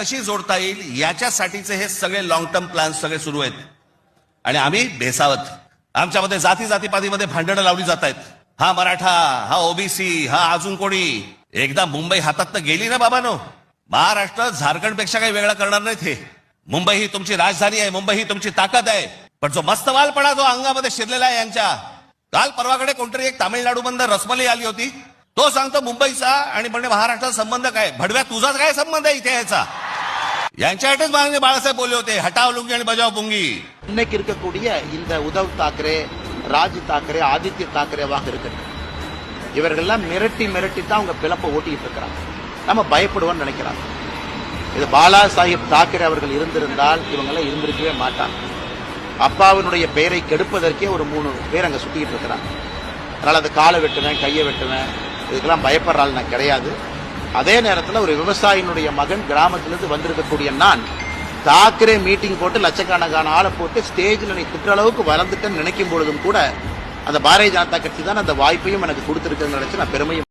कशी जोडता येईल याच्यासाठीचे हे सगळे लॉंग टर्म प्लॅन सगळे सुरू आहेत. आणि आम्ही बेसावत, आमच्यामध्ये जाती जातीपातीमध्ये भांडणं लावली जात आहेत. हा मराठा, हा ओबीसी, हा अजून कोणी. एकदा मुंबई हातात गेली ना बाबानो, महाराष्ट्र झारखंड पेक्षा काही वेगळा करणार नाहीत. हे मुंबई ही तुमची राजधानी आहे, मुंबई ही तुमची ताकद आहे. पण जो मस्तवालपणा जो अंगामध्ये शिरलेला आहे यांच्या, काल परवाकडे कोणतरी एक तामिळनाडू बंद रसमलाई आली होती, तो सांगतो मुंबईचा आणि म्हणजे महाराष्ट्राचा संबंध काय. भडव्या तुझाच काय संबंध आहे इथे याचा. यांच्यासाठीच माननीय बाळासाहेब बोलले होते, हटाव लुंगी आणि बजाव पुंगी. இன்னைக்கு இருக்கக்கூடிய இந்த உத்தவ் தாக்கரே, ராஜ் தாக்கரே, ஆதித்ய தாக்கரேவாக இருக்கட்டும், இவர்கள்லாம் மிரட்டி மிரட்டி தான் அவங்க பிளப்பை ஓட்டிட்டு இருக்கிறாங்க. நம்ம பயப்படுவோம்னு நினைக்கிறாங்க. இது பாலா சாஹிப் தாக்கரே அவர்கள் இருந்திருந்தால் இவங்கெல்லாம் இருந்திருக்கவே மாட்டாங்க. அப்பாவினுடைய பெயரை கெடுப்பதற்கே ஒரு 3 பேர் அங்க சுத்திட்டு இருக்கிறாங்க. அதனால அது காலை வெட்டுவேன், கையை வெட்டுவேன், இதுக்கெல்லாம் பயப்படுற ஆள் நான் கிடையாது. அதே நேரத்தில் ஒரு விவசாயினுடைய மகன் கிராமத்திலிருந்து வந்திருக்கக்கூடிய நான் தாக்கரே மீட்டிங் போட்டு லட்சக்கணக்கான ஆளை போட்டு ஸ்டேஜில் நீ திட்ட அளவுக்கு வளர்ந்துட்டேன்னு நினைக்கும் பொழுதும் கூட அந்த பாரதிய ஜனதா கட்சி தான் அந்த வாய்ப்பையும் எனக்கு கொடுத்துருக்குன்னு நினைச்சு நான் பெருமையும்